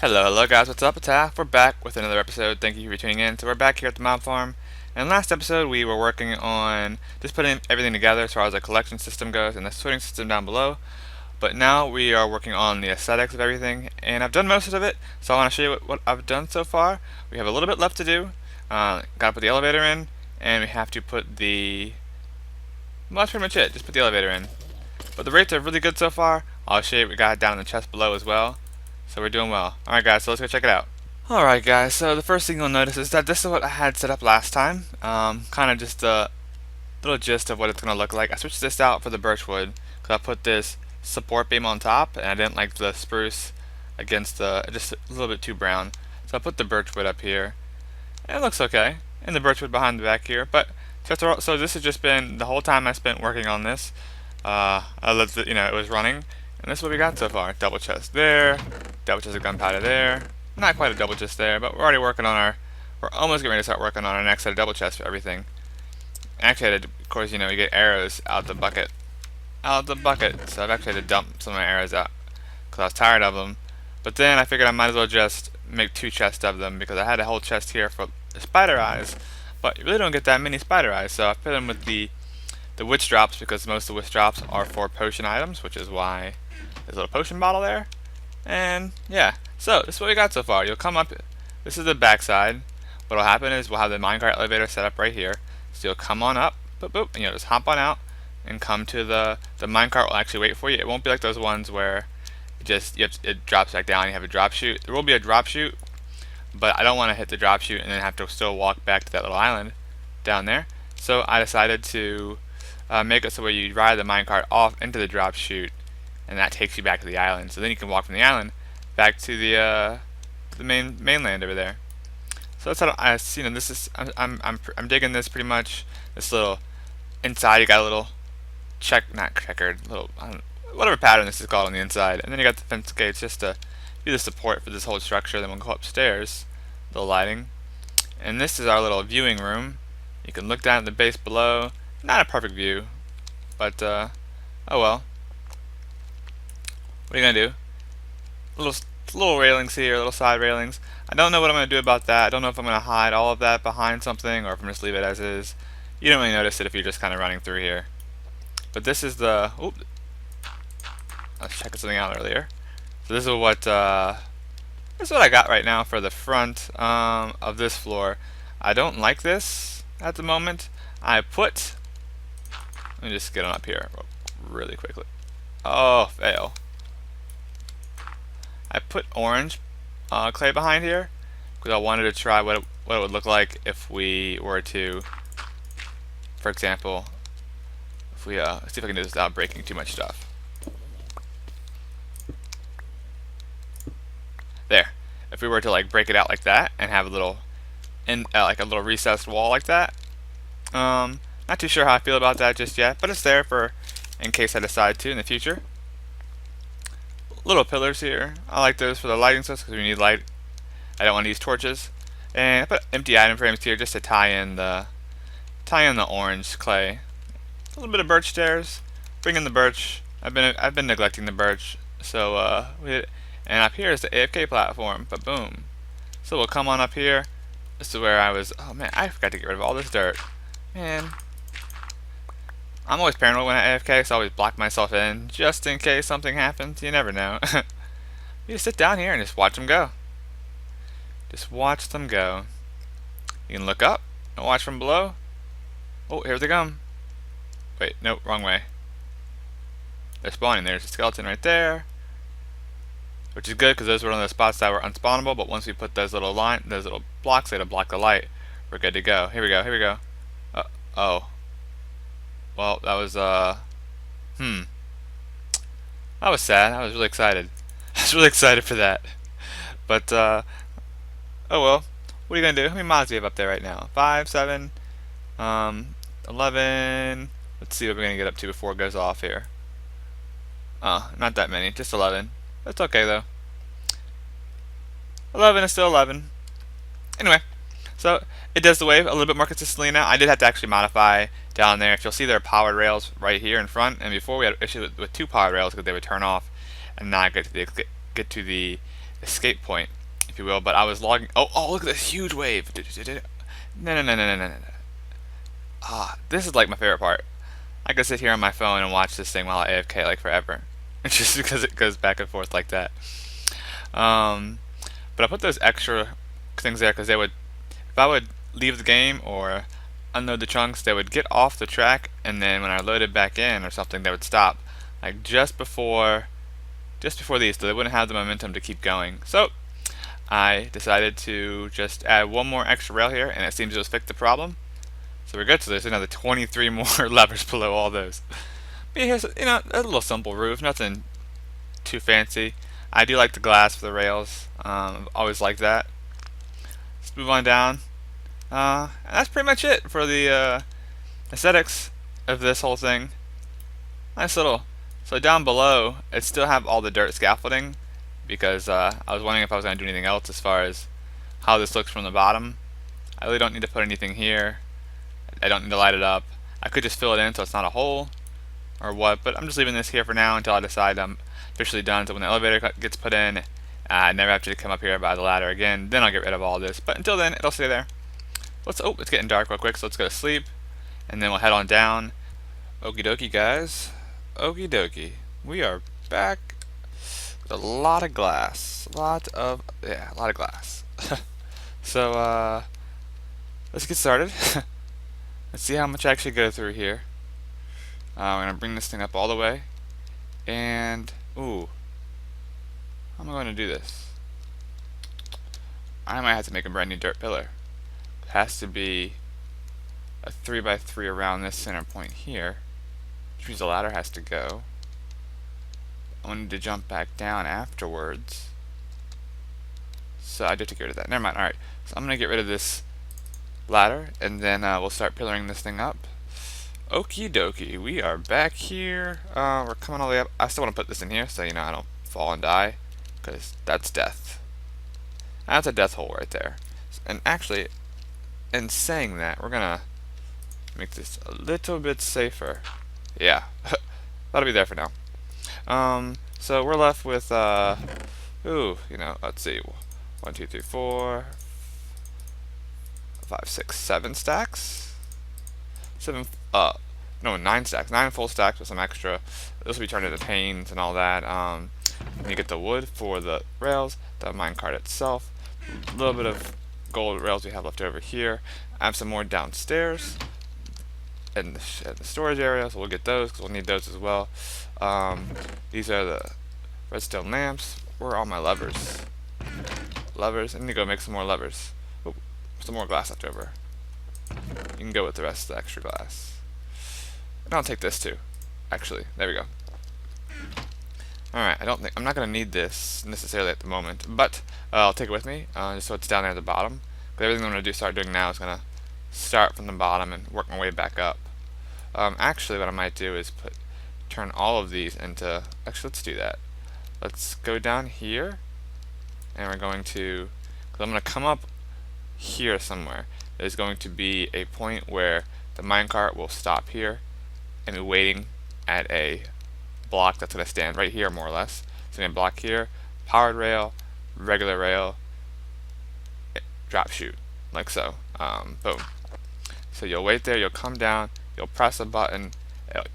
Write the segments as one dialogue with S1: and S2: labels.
S1: Hello guys, what's up? It's Half. We're back with another episode. Thank you for tuning in. So we're back here at the mob farm. And last episode we were working on just putting everything together as far as the collection system goes and the sorting system down below. But now we are working on the aesthetics of everything, and I've done most of it, so I want to show you what I've done so far. We have a little bit left to do. Gotta put the elevator in, and we have to put the... Well, that's pretty much it. Just put the elevator in. But the rates are really good so far. I'll show you what we got down in the chest below as well. So we're doing well. Alright guys, so let's go check it out. Alright guys, so the first thing you'll notice is that this is what I had set up last time. Kind of just a little gist of what it's going to look like. I switched this out for the birchwood because I put this support beam on top and I didn't like the spruce against the, just a little bit too brown. So I put the birchwood up here. And it looks okay. And the birchwood behind the back here. But so this has just been the whole time I spent working on this. I let it, it was running. And this is what we got so far. Double chest there, double chest of gunpowder there. Not quite a double chest there, but we're already working on we're almost getting ready to start working on our next set of double chests for everything. Actually, of course, you get arrows out the bucket. Out the bucket. So I've actually had to dump some of my arrows out because I was tired of them. But then I figured I might as well just make 2 chests of them because I had a whole chest here for the spider eyes. But you really don't get that many spider eyes, so I put them with the witch drops because most of the witch drops are for potion items, which is why there's a little potion bottle there. And yeah, so this is what we got so far. You'll come up, this is the back side. What'll happen is we'll have the minecart elevator set up right here. So you'll come on up, boop, boop, and you'll just hop on out and come to the minecart will actually wait for you. It won't be like those ones where it drops back down and you have a drop chute. There will be a drop chute, but I don't want to hit the drop chute and then have to still walk back to that little island down there. So I decided to make it so where you ride the minecart off into the drop chute, and that takes you back to the island. So then you can walk from the island back to the mainland over there. So that's how this is. I'm digging this pretty much. This little inside, you got a little not checkered, little whatever pattern this is called on the inside, and then you got the fence gates just to be the support for this whole structure. Then we'll go upstairs, little lighting, and this is our little viewing room. You can look down at the base below. Not a perfect view, but oh well. What are you gonna do? Little railings here, little side railings. I don't know what I'm gonna do about that. I don't know if I'm gonna hide all of that behind something or if I'm just leave it as is. You don't really notice it if you're just kind of running through here. But this is the. Oop, I was checking something out earlier. So this is what I got right now for the front of this floor. I don't like this at the moment. Let me just get on up here really quickly. Oh, fail. I put orange clay behind here because I wanted to try what it would look like if we were to, for example, if we see if I can do this without breaking too much stuff. There. If we were to like break it out like that and have a little, like a little recessed wall like that. Not too sure how I feel about that just yet, but it's there for in case I decide to in the future. Little pillars here. I like those for the lighting source because we need light. I don't want to use torches. And I put empty item frames here just to tie in the orange clay. A little bit of birch stairs. Bring in the birch. I've been neglecting the birch. So and up here is the AFK platform. But boom. So we'll come on up here. This is where I was. Oh man, I forgot to get rid of all this dirt. Man. I'm always paranoid when I AFK, so I always block myself in just in case something happens. You never know. You just sit down here and just watch them go. Just watch them go. You can look up and watch from below. Oh, here they come. Wait, nope, wrong way. They're spawning. There's a skeleton right there, which is good because those were one of the spots that were unspawnable. But once we put those little blocks there to block the light, we're good to go. Here we go. Here we go. Oh. Well, that was that was sad. I was really excited. I was really excited for that. But oh well. What are you gonna do? How many mods do you have up there right now? 5, 7, 11. Let's see what we're gonna get up to before it goes off here. Not that many. Just 11. That's okay though. 11 is still 11. Anyway, so it does the wave a little bit more consistently now. I did have to actually modify down there. If you'll see, there are powered rails right here in front, and before we had issues with 2 powered rails because they would turn off and not get to the escape point, if you will. But I was logging. Oh, look at this huge wave. No, no, no, no, no, no, no. This is like my favorite part. I could sit here on my phone and watch this thing while I AFK like forever, just because it goes back and forth like that. Um, but I put those extra things there because they would, if I would leave the game or unload the chunks, they would get off the track, and then when I loaded back in or something, they would stop, like just before these, so they wouldn't have the momentum to keep going. So I decided to just add one more extra rail here, and it seems to have fixed the problem. So we're good. So there's another 23 more levers below all those. But here's a little simple roof, nothing too fancy. I do like the glass for the rails. I've always liked that. Let's move on down. And that's pretty much it for the aesthetics of this whole thing. Nice little. So down below, it still have all the dirt scaffolding because I was wondering if I was going to do anything else as far as how this looks from the bottom. I really don't need to put anything here. I don't need to light it up. I could just fill it in so it's not a hole or what, but I'm just leaving this here for now until I decide I'm officially done. So when the elevator gets put in, I never have to come up here by the ladder again. Then I'll get rid of all this. But until then, it'll stay there. It's getting dark real quick, so let's go to sleep, and then we'll head on down. Okie dokie, guys. Okie dokie. We are back with a lot of glass. A lot of glass. So, let's get started. Let's see how much I actually go through here. I'm going to bring this thing up all the way. And, how am I going to do this? I might have to make a brand new dirt pillar. It has to be a 3x3 around this center point here, which means the ladder has to go. I wanted to jump back down afterwards. So I did get rid of that. Never mind. Alright, so I'm going to get rid of this ladder, and then we'll start pillaring this thing up. Okie dokie, we are back here. We're coming all the way up. I still want to put this in here so I don't fall and die, because that's death. That's a death hole right there. And actually, in saying that, we're gonna make this a little bit safer. Yeah, that'll be there for now. So we're left with let's see, 1, 2, 3, 4, 5, 6, 7 stacks. 9 stacks. 9 full stacks with some extra. This will be turned into panes and all that. You get the wood for the rails, the minecart itself, a little bit of gold rails we have left over here. I have some more downstairs in the storage area, so we'll get those because we'll need those as well. These are the redstone lamps. Where are all my levers? I need to go make some more levers. Some more glass left over. You can go with the rest of the extra glass. And I'll take this too. Actually, there we go. Alright, I'm not going to need this necessarily at the moment, but I'll take it with me, just so it's down there at the bottom. Because everything I'm going to start doing now is going to start from the bottom and work my way back up. Actually, what I might do is turn all of these into, actually let's do that. Let's go down here, and we're going to, because I'm going to come up here somewhere. There's going to be a point where the minecart will stop here and be waiting at a block that's going to stand right here, more or less. So I'm going to block here, powered rail, regular rail, drop chute, like so. Boom. So you'll wait there, you'll come down, you'll press a button,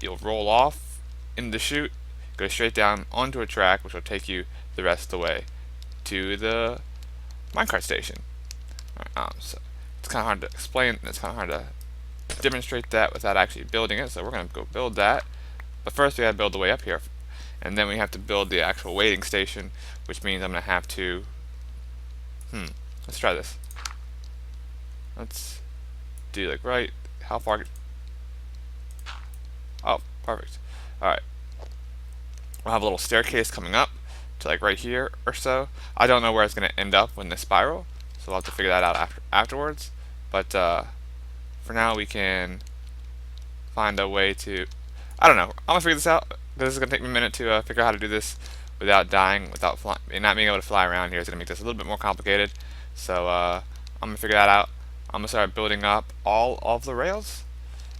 S1: you'll roll off in the chute, go straight down onto a track, which will take you the rest of the way to the minecart station. So it's kind of hard to explain, and it's kind of hard to demonstrate that without actually building it, so we're going to go build that. But first we have to build the way up here, and then we have to build the actual waiting station, which means I'm going to have to, let's try this. Let's do like right, how far, oh, perfect. Alright, we'll have a little staircase coming up to like right here or so. I don't know where it's going to end up when the spiral, so we'll have to figure that out afterwards. But for now we can find a way to, I don't know, I'm going to figure this out. This is going to take me a minute to figure out how to do this without dying, without not being able to fly around here. It's going to make this a little bit more complicated. So I'm going to figure that out. I'm going to start building up all of the rails.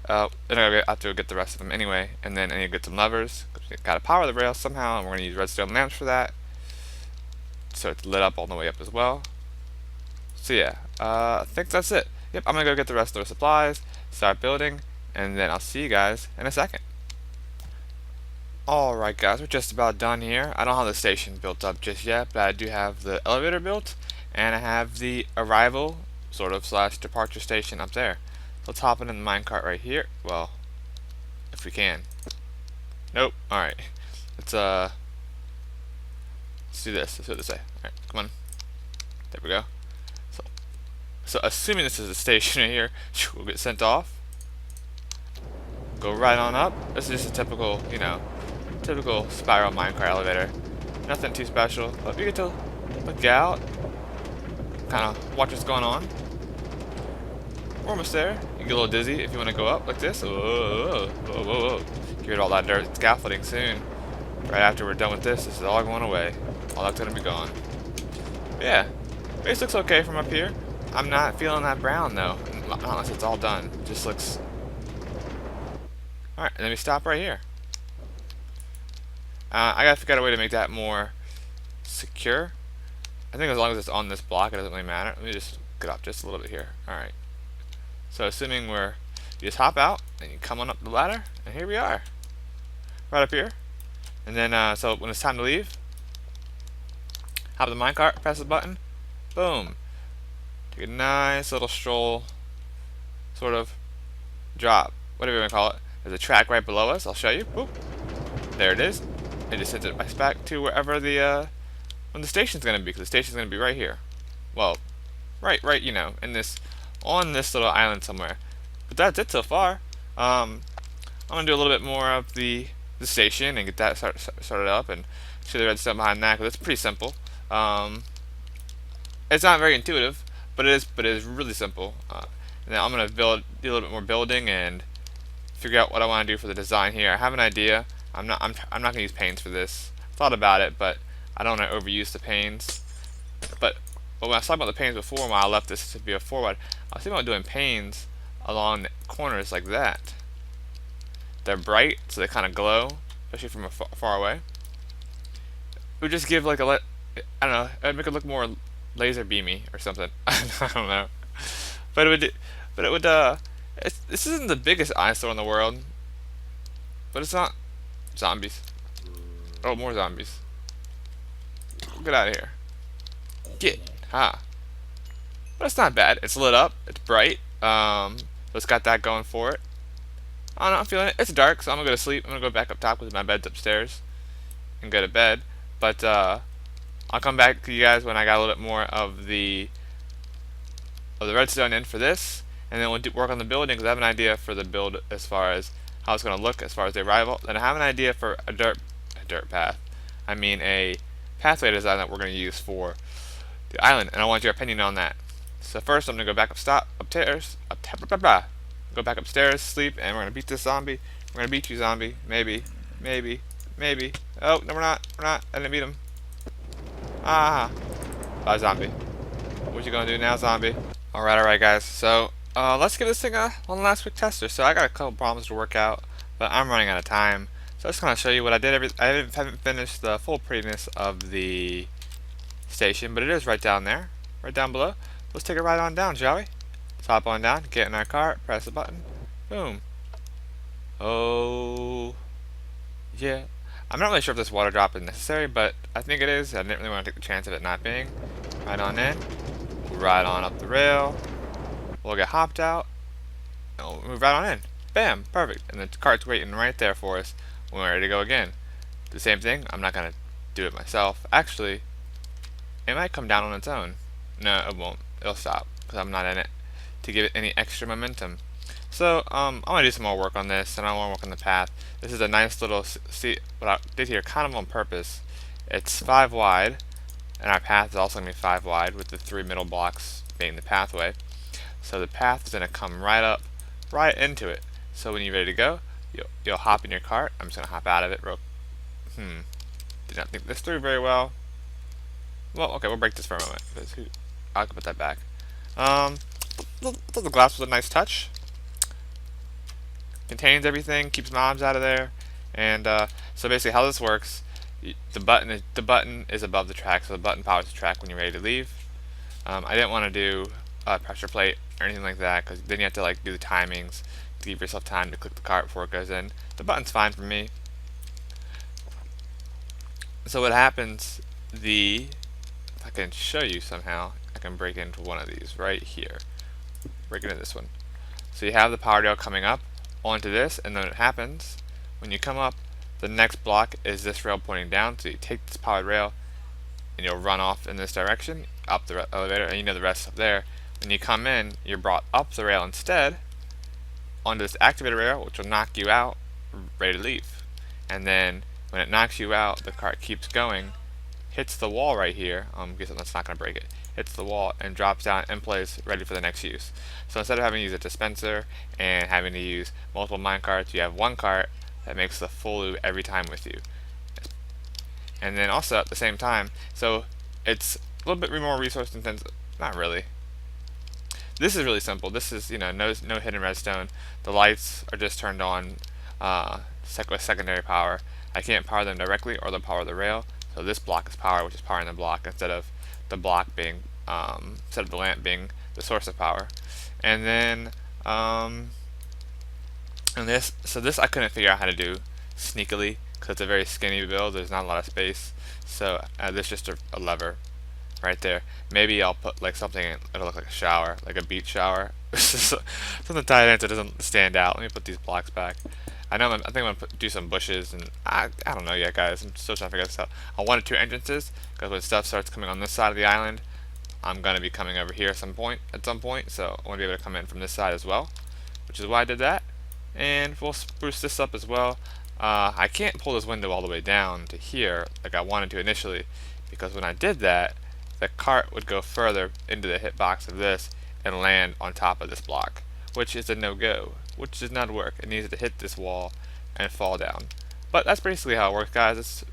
S1: Then I have to get the rest of them anyway, and then I need to get some levers. Got to power the rails somehow, and we're going to use redstone lamps for that. so it's lit up all the way up as well. So yeah, I think that's it. Yep, I'm gonna go get the rest of the supplies, start building, and then I'll see you guys in a second. Alright guys, we're just about done here. I don't have the station built up just yet, but I do have the elevator built, and I have the arrival, sort of, slash departure station up there. Let's hop in the minecart right here. Well, if we can. Nope. Alright. Let's do this. Let's do it this way. Alright, come on. There we go. So assuming this is a station right here, we'll get sent off. Go right on up. This is just a typical, typical spiral minecart elevator. Nothing too special, but you get to look out, kind of watch what's going on. We're almost there. You get a little dizzy if you want to go up like this. Whoa, whoa, whoa, whoa. Get rid of all that dirt scaffolding soon. Right after we're done with this is all going away. All that's going to be gone. Yeah, base looks okay from up here. I'm not feeling that brown though, unless it's all done. It just looks... Alright, and then we stop right here. I gotta figure out a way to make that more secure. I think as long as it's on this block, it doesn't really matter. Let me just get up just a little bit here. Alright. So assuming you just hop out, and you come on up the ladder, and here we are. Right up here. And then, so when it's time to leave, hop in the minecart, press the button, boom. Take a nice little stroll, sort of, drop, whatever you want to call it. There's a track right below us, I'll show you. Boop. There it is. It just sends it back to wherever when the station's going to be, because the station's going to be right here. Well, right, in on this little island somewhere. But that's it so far. I'm going to do a little bit more of the station and get that started up and show the redstone behind that, because it's pretty simple. It's not very intuitive, but it is really simple. And then I'm going to do a little bit more building and figure out what I want to do for the design here. I have an idea. I'm not going to use panes for this. I thought about it, but I don't want to overuse the panes. But when I was talking about the panes before, when I left this to be a forward, I was thinking about doing panes along the corners like that. They're bright, so they kind of glow, especially from far away. It would just give like I don't know, it would make it look more laser beamy or something. I don't know. But it would this isn't the biggest eyesore in the world, but it's not. Zombies. Oh, more zombies. Get out of here. Get. Ha. But it's not bad. It's lit up. It's bright. So it's got that going for it. I don't know, I'm feeling it. It's dark, so I'm gonna go to sleep. I'm gonna go back up top because my bed's upstairs and go to bed. But I'll come back to you guys when I got a little bit more of the redstone in for this, and then we'll work on the building because I have an idea for the build as far as how it's gonna look as far as the arrival. Then I have an idea for a dirt path. I mean a pathway design that we're gonna use for the island, and I want your opinion on that. So first, I'm gonna go back upstairs, go back upstairs, sleep, and we're gonna beat this zombie. We're gonna beat you, zombie. Maybe. Oh no, we're not. I didn't beat him. Ah, bye, zombie. What you gonna do now, zombie? Alright, guys. So let's give this thing one last quick tester. So I got a couple problems to work out, but I'm running out of time. So I just gonna show you what I did. I haven't finished the full prettiness of the station, but it is right down there, right down below. Let's take it right on down, shall we? Let's hop on down, get in our cart, press the button, boom. Oh, yeah. I'm not really sure if this water drop is necessary, but I think it is. I didn't really want to take the chance of it not being. Right on in, right on up the rail. We'll get hopped out, and we'll move right on in. Bam, perfect. And the cart's waiting right there for us when we're ready to go again. The same thing, I'm not going to do it myself. Actually, it might come down on its own. No, it won't. It'll stop because I'm not in it to give it any extra momentum. So I'm gonna do some more work on this, and I want to work on the path. This is a nice little, see what I did here kind of on purpose. It's 5 wide, and our path is also gonna be 5 wide with the 3 middle blocks being the pathway. So the path is gonna come right up, right into it. So when you're ready to go, you'll hop in your cart. I'm just gonna hop out of it real. Did not think this through very well. Well, okay, we'll break this for a moment. I'll put that back. I thought the glass was a nice touch. Contains everything, keeps mobs out of there, and so basically how this works The button is above the track, so the button powers the track when you're ready to leave. I didn't want to do a pressure plate or anything like that because then you have to like do the timings to give yourself time to click the cart before it goes in. The button's fine for me. So what happens? If I can show you somehow, I can break into one of these right here. Break into this one. So you have the power rail coming up onto this, and then it happens when you come up. The next block is this rail pointing down. So you take this powered rail and you'll run off in this direction up the elevator, and you know the rest up there. When you come in, you're brought up the rail instead onto this activated rail, which will knock you out, ready to leave. And then when it knocks you out, the cart keeps going, hits the wall right here. Guess that's not going to break it. Hits the wall and drops down in place, ready for the next use. So instead of having to use a dispenser and having to use multiple mine carts, you have one cart that makes the full loop every time with you. And then also at the same time, so it's a little bit more resource intensive. Not really. This is really simple. This is no hidden redstone. The lights are just turned on with secondary power. I can't power them directly or they'll power the rail. So this block is power, which is powering the block instead of the block being instead of the lamp being the source of power. And then this I couldn't figure out how to do sneakily because it's a very skinny build. There's not a lot of space. So this is just a lever right there. Maybe I'll put like something in, it'll look like a shower, like a beach shower. Something tied in so it doesn't stand out. Let me put these blocks back. I think I'm gonna do some bushes, and I don't know yet, guys. I'm still trying to figure this out. I wanted two entrances because when stuff starts coming on this side of the island, I'm gonna be coming over here at some point. So I want to be able to come in from this side as well, which is why I did that. And we'll spruce this up as well. I can't pull this window all the way down to here like I wanted to initially, because when I did that, the cart would go further into the hitbox of this and land on top of this block, which is a no-go, which does not work. It needs to hit this wall and fall down. But that's basically how it works, guys. It's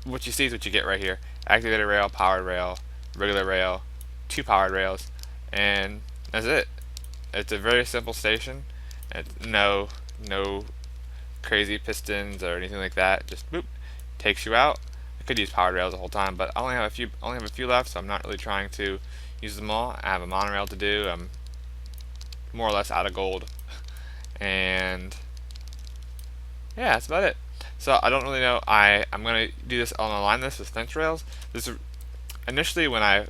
S1: what you see is what you get right here. Activated rail, powered rail, regular rail, two powered rails, and that's it. It's a very simple station. It's no crazy pistons or anything like that. Just boop, takes you out. I could use powered rails the whole time, but I only have a few left, so I'm not really trying to use them all. I have a monorail to do. I'm more or less out of gold, and yeah, that's about it. So I don't really know. I'm gonna do this. I'll align this with fence rails. Initially when I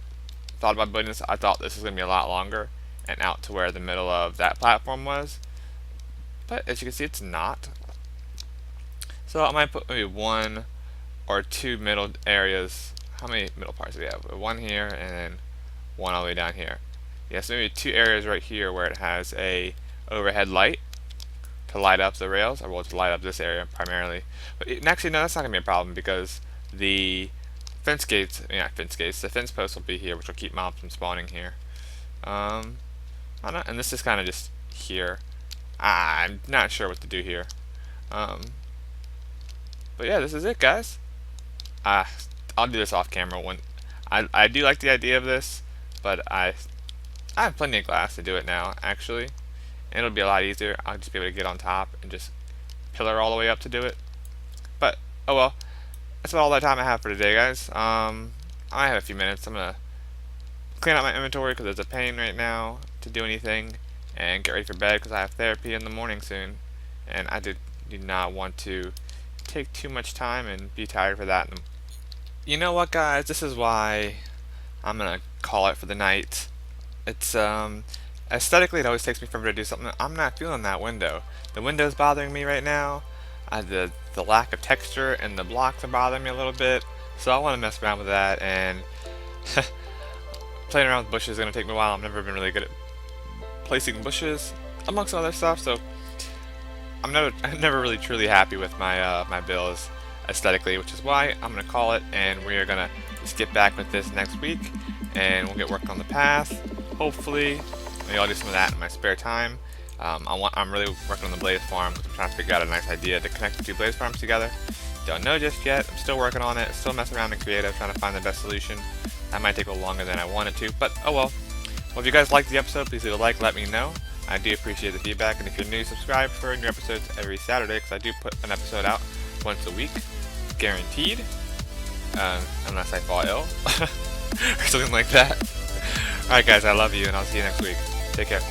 S1: thought about building this, I thought this was gonna be a lot longer and out to where the middle of that platform was, but as you can see, it's not. So I might put maybe one or two middle areas. How many middle parts do we have? One here and then one all the way down here. Yes, maybe two areas right here where it has a overhead light to light up the rails, or well, to light up this area primarily. But actually, no, that's not gonna be a problem because the the fence posts will be here, which will keep mobs from spawning here. And this is kind of just here. I'm not sure what to do here. But yeah, this is it, guys. I'll do this off camera when I do like the idea of this, but I have plenty of glass to do it now, actually, and it'll be a lot easier. I'll just be able to get on top and just pillar all the way up to do it. But oh well, that's about all the time I have for today, guys. I have a few minutes. I'm gonna clean out my inventory because it's a pain right now to do anything, and get ready for bed because I have therapy in the morning soon, and I do not want to take too much time and be tired for that. You know what, guys? This is why I'm gonna call it for the night. It's aesthetically, it always takes me forever to do something. I'm not feeling that window. The window's bothering me right now. The lack of texture and the blocks are bothering me a little bit. So I want to mess around with that, and playing around with bushes is gonna take me a while. I've never been really good at placing bushes amongst other stuff, so I'm never really truly happy with my my builds aesthetically, which is why I'm gonna call it, and we are gonna just get back with this next week, and we'll get working on the path. Hopefully, maybe I'll do some of that in my spare time. I'm really working on the blaze farm. I'm trying to figure out a nice idea to connect the two blaze farms together. Don't know just yet. I'm still working on it. Still messing around in creative, trying to find the best solution. That might take a little longer than I want it to, but oh well. Well, if you guys liked the episode, please leave a like. Let me know. I do appreciate the feedback, and if you're new, subscribe for new episodes every Saturday, because I do put an episode out once a week. guaranteed, unless I fall ill or something like that. Alright guys, I love you and I'll see you next week. Take care.